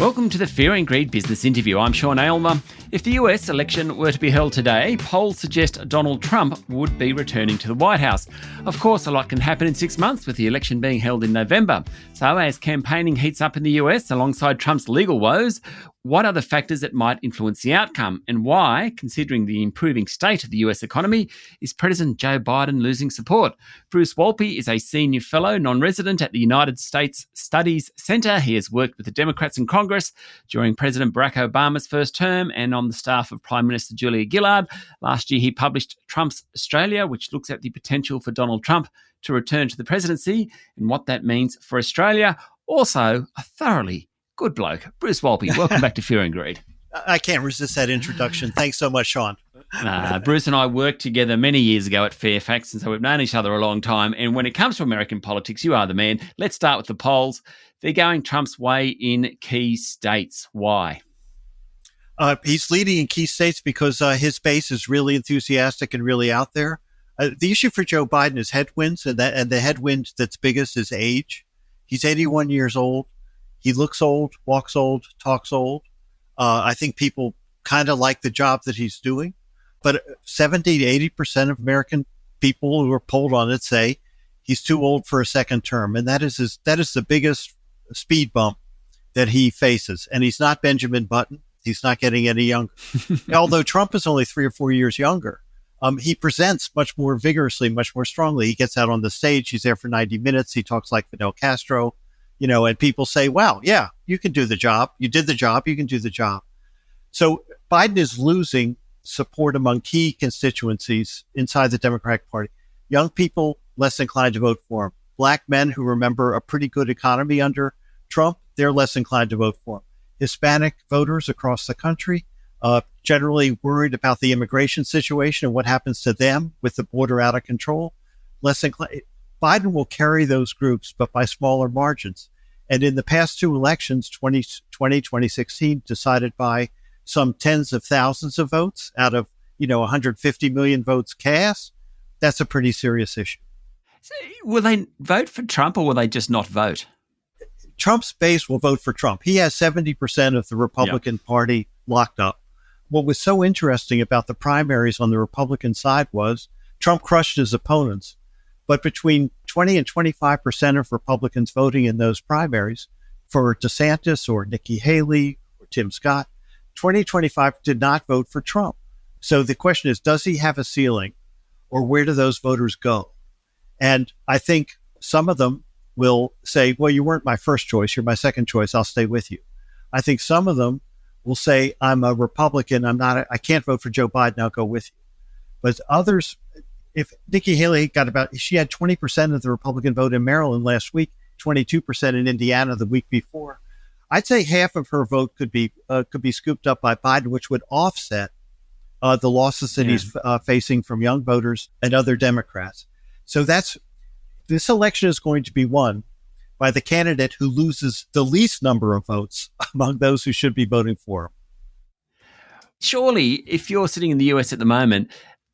Welcome to the Fear and Greed Business Interview. I'm Sean Aylmer. If the US election were to be held today, polls suggest Donald Trump would be returning to the White House. Of course, a lot can happen in 6 months with the election being held in November. So as campaigning heats up in the US alongside Trump's legal woes, what are the factors that might influence the outcome, and why, considering the improving state of the US economy, is President Joe Biden losing support? Bruce Wolpe is a senior fellow, non-resident at the United States Studies Center. He has worked with the Democrats in Congress during President Barack Obama's first term and on the staff of Prime Minister Julia Gillard. Last year, he published Trump's Australia, which looks at the potential for Donald Trump to return to the presidency and what that means for Australia. Also, a thoroughly good bloke. Bruce Wolpe, welcome back to Fear and Greed. I can't resist that introduction. Thanks so much, Sean. Bruce and I worked together many years ago at Fairfax, and so we've known each other a long time. And when it comes to American politics, you are the man. Let's start with the polls. They're going Trump's way in key states. Why? He's leading in key states because his base is really enthusiastic and really out there. The issue for Joe Biden is headwinds, and the headwind that's biggest is age. He's 81 years old. He looks old, walks old, talks old. I think people kind of like the job that he's doing. But 70 to 80% of American people who are polled on it say he's too old for a second term. And that is the biggest speed bump that he faces. And he's not Benjamin Button. He's not getting any younger. Although Trump is only 3 or 4 years younger, he presents much more vigorously, much more strongly. He gets out on the stage. He's there for 90 minutes. He talks like Fidel Castro. And people say, wow, yeah, you can do the job. You did the job. You can do the job. So Biden is losing support among key constituencies inside the Democratic Party. Young people less inclined to vote for him. Black men who remember a pretty good economy under Trump, they're less inclined to vote for him. Hispanic voters across the country, generally worried about the immigration situation and what happens to them with the border out of control, less inclined. Biden will carry those groups, but by smaller margins. And in the past two elections, 2020, 2016, decided by some tens of thousands of votes out of, 150 million votes cast. That's a pretty serious issue. So will they vote for Trump, or will they just not vote? Trump's base will vote for Trump. He has 70% of the Republican Party locked up. What was so interesting about the primaries on the Republican side was Trump crushed his opponents. But between 20 and 25% of Republicans voting in those primaries for DeSantis or Nikki Haley or Tim Scott, 25 did not vote for Trump. So the question is, does he have a ceiling, or where do those voters go? And I think some of them will say, well, you weren't my first choice. You're my second choice. I'll stay with you. I think some of them will say, I'm a Republican. I can't vote for Joe Biden. I'll go with you. But others, if Nikki Haley she had 20% of the Republican vote in Maryland last week, 22% in Indiana the week before. I'd say half of her vote could be scooped up by Biden, which would offset the losses that he's facing from young voters and other Democrats. So this election is going to be won by the candidate who loses the least number of votes among those who should be voting for him. Surely, if you're sitting in the US at the moment,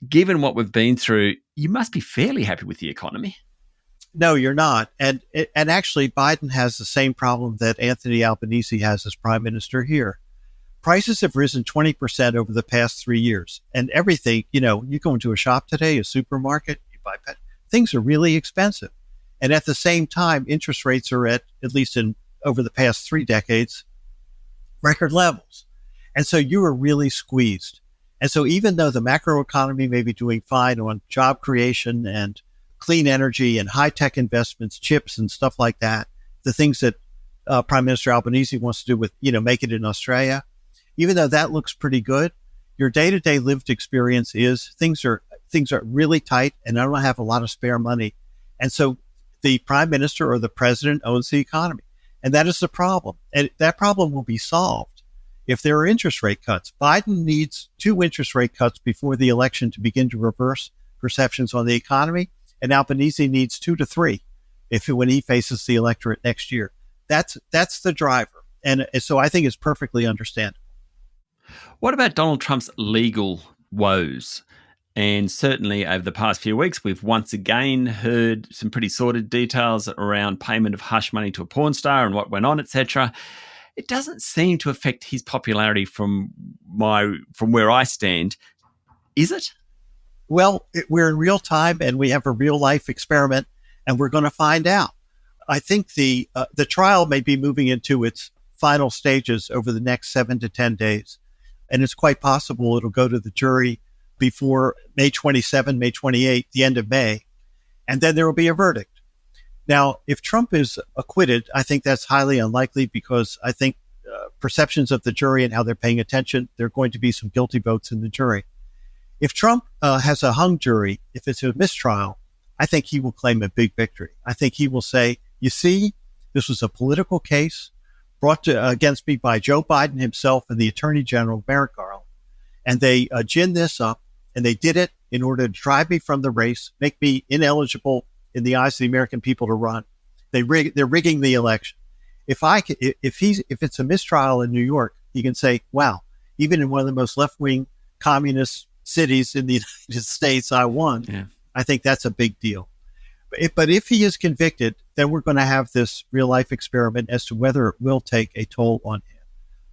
given what we've been through, you must be fairly happy with the economy. No, you're not. And actually, Biden has the same problem that Anthony Albanese has as prime minister here. Prices have risen 20% over the past 3 years. And everything, you go into a shop today, a supermarket, you buy pet, things are really expensive. And at the same time, interest rates are at least over the past 3 decades, record levels. And so you are really squeezed. And so even though the macroeconomy may be doing fine on job creation and clean energy and high-tech investments, chips and stuff like that, the things that Prime Minister Albanese wants to do with, make it in Australia, even though that looks pretty good, your day-to-day lived experience is things are really tight, and I don't have a lot of spare money. And so the Prime Minister or the President owns the economy. And that is the problem. And that problem will be solved if there are interest rate cuts. Biden needs 2 interest rate cuts before the election to begin to reverse perceptions on the economy. And Albanese needs 2 to 3 when he faces the electorate next year. That's the driver. And so I think it's perfectly understandable. What about Donald Trump's legal woes? And certainly over the past few weeks, we've once again heard some pretty sordid details around payment of hush money to a porn star and what went on, etc. it doesn't seem to affect his popularity from where I stand, is it? Well, we're in real time and we have a real life experiment, and we're going to find out. I think the trial may be moving into its final stages over the next 7 to 10 days. And it's quite possible it'll go to the jury before May 27, May 28, the end of May. And then there will be a verdict. Now, if Trump is acquitted, I think that's highly unlikely because I think perceptions of the jury and how they're paying attention, there are going to be some guilty votes in the jury. If Trump has a hung jury, if it's a mistrial, I think he will claim a big victory. I think he will say, you see, this was a political case brought against me by Joe Biden himself and the Attorney General, Merrick Garland. And they ginned this up, and they did it in order to drive me from the race, make me ineligible in the eyes of the American people to run. They're rigging the election. If it's a mistrial in New York, he can say, wow, even in one of the most left-wing communist cities in the United States, I won. Yeah. I think that's a big deal. But if he is convicted, then we're going to have this real-life experiment as to whether it will take a toll on him.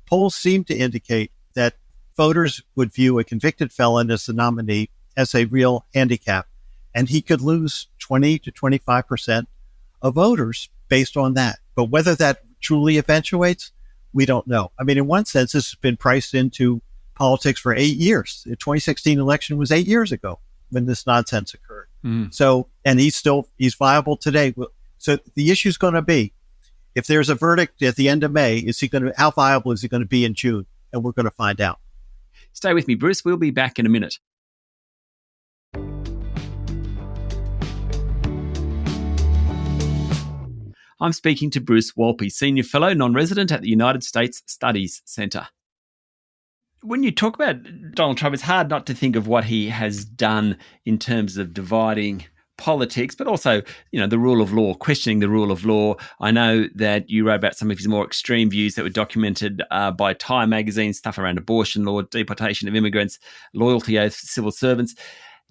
Polls seem to indicate that voters would view a convicted felon as the nominee as a real handicap, and he could lose 20 to 25% of voters based on that. But whether that truly eventuates, we don't know. I mean, in one sense, this has been priced into politics for 8 years. The 2016 election was 8 years ago when this nonsense occurred. So, and he's viable today. So the issue is going to be, if there's a verdict at the end of May, how viable is he going to be in June? And we're going to find out. Stay with me, Bruce. We'll be back in a minute. I'm speaking to Bruce Wolpe, Senior Fellow, Non-Resident at the United States Studies Centre. When you talk about Donald Trump, it's hard not to think of what he has done in terms of dividing politics, but also, the rule of law, questioning the rule of law. I know that you wrote about some of his more extreme views that were documented by Time magazine, stuff around abortion law, deportation of immigrants, loyalty oaths for civil servants.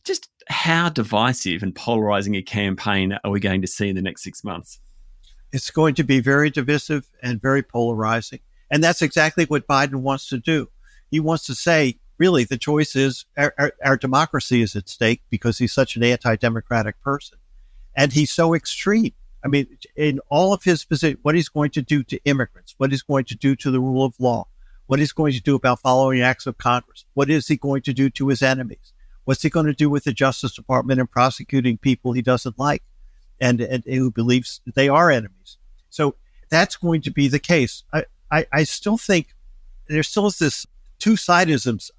Just how divisive and polarizing a campaign are we going to see in the next 6 months? It's going to be very divisive and very polarizing. And that's exactly what Biden wants to do. He wants to say, really, the choice is our democracy is at stake because he's such an anti-democratic person. And he's so extreme. I mean, in all of his position, what he's going to do to immigrants, what he's going to do to the rule of law, what he's going to do about following acts of Congress, what is he going to do to his enemies? What's he going to do with the Justice Department and prosecuting people he doesn't like and who believes they are enemies? So that's going to be the case. I still think there still is this two-sidisms.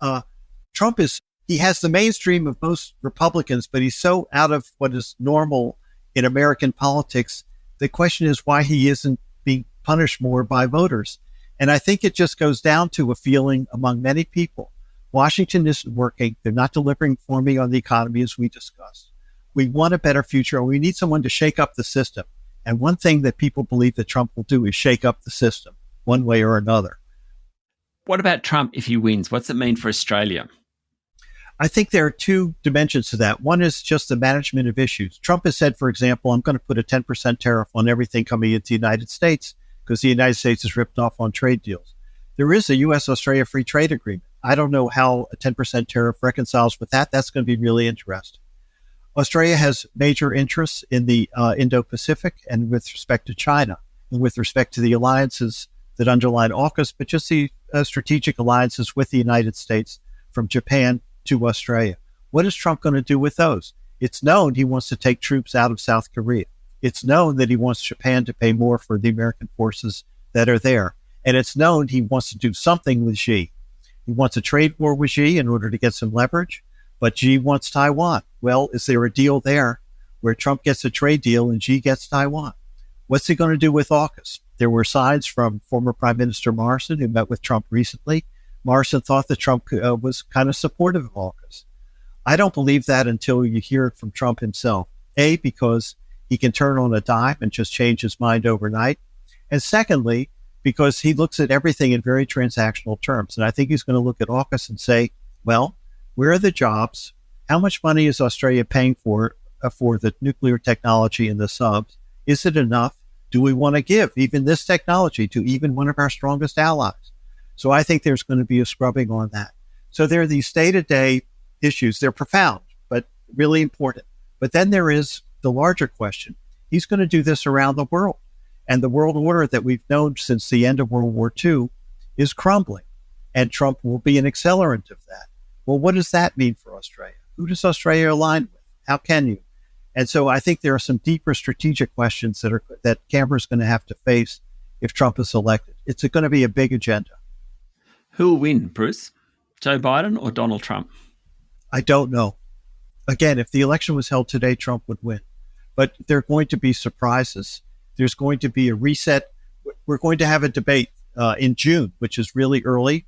Trump he has the mainstream of most Republicans, but he's so out of what is normal in American politics. The question is why he isn't being punished more by voters. And I think it just goes down to a feeling among many people. Washington isn't working. They're not delivering for me on the economy, as we discussed. We want a better future, and we need someone to shake up the system. And one thing that people believe that Trump will do is shake up the system one way or another. What about Trump if he wins? What's it mean for Australia? I think there are two dimensions to that. One is just the management of issues. Trump has said, for example, I'm going to put a 10% tariff on everything coming into the United States because the United States is ripped off on trade deals. There is a U.S.-Australia free trade agreement. I don't know how a 10% tariff reconciles with that. That's going to be really interesting. Australia has major interests in the Indo-Pacific and with respect to China and with respect to the alliances that underline AUKUS, but just the strategic alliances with the United States from Japan to Australia. What is Trump going to do with those? It's known he wants to take troops out of South Korea. It's known that he wants Japan to pay more for the American forces that are there. And it's known he wants to do something with Xi. He wants a trade war with Xi in order to get some leverage, but Xi wants Taiwan. Well, is there a deal there where Trump gets a trade deal and Xi gets Taiwan? What's he going to do with AUKUS? There were signs from former Prime Minister Morrison, who met with Trump recently. Morrison thought that Trump was kind of supportive of AUKUS. I don't believe that until you hear it from Trump himself. A, because he can turn on a dime and just change his mind overnight. And secondly, because he looks at everything in very transactional terms. And I think he's going to look at AUKUS and say, well, where are the jobs? How much money is Australia paying for the nuclear technology and the subs? Is it enough? Do we want to give even this technology to even one of our strongest allies? So I think there's going to be a scrubbing on that. So there are these day-to-day issues. They're profound, but really important. But then there is the larger question. He's going to do this around the world. And the world order that we've known since the end of World War II is crumbling. And Trump will be an accelerant of that. Well, what does that mean for Australia? Who does Australia align with? How can you? And so I think there are some deeper strategic questions that Canberra's going to have to face if Trump is elected. It's going to be a big agenda. Who will win, Bruce? Joe Biden or Donald Trump? I don't know. Again, if the election was held today, Trump would win. But there are going to be surprises. There's going to be a reset. We're going to have a debate in June, which is really early.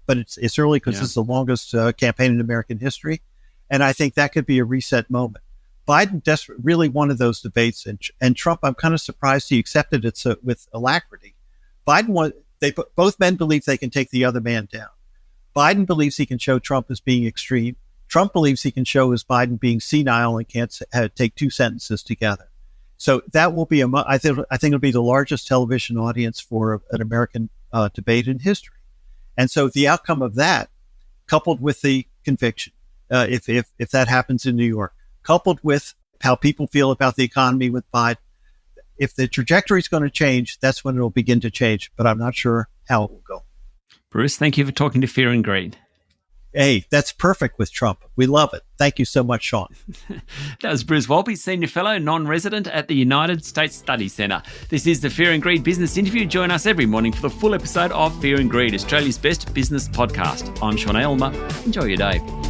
But it's early because it's the longest campaign in American history. And I think that could be a reset moment. Biden really wanted those debates. And Trump, I'm kind of surprised he accepted it with alacrity. Both men believe they can take the other man down. Biden believes he can show Trump as being extreme. Trump believes he can show as Biden being senile and can't take two sentences together. So that will be I think it'll be the largest television audience for an American debate in history. And so the outcome of that, coupled with the conviction, if that happens in New York, coupled with how people feel about the economy with Biden, if the trajectory is going to change, that's when it will begin to change. But I'm not sure how it will go. Bruce, thank you for talking to Fear and Greed. Hey, that's perfect with Trump. We love it. Thank you so much, Sean. That was Bruce Wolpe, Senior Fellow, Non-Resident at the United States Study Centre. This is the Fear and Greed Business Interview. Join us every morning for the full episode of Fear and Greed, Australia's best business podcast. I'm Sean Aylmer. Enjoy your day.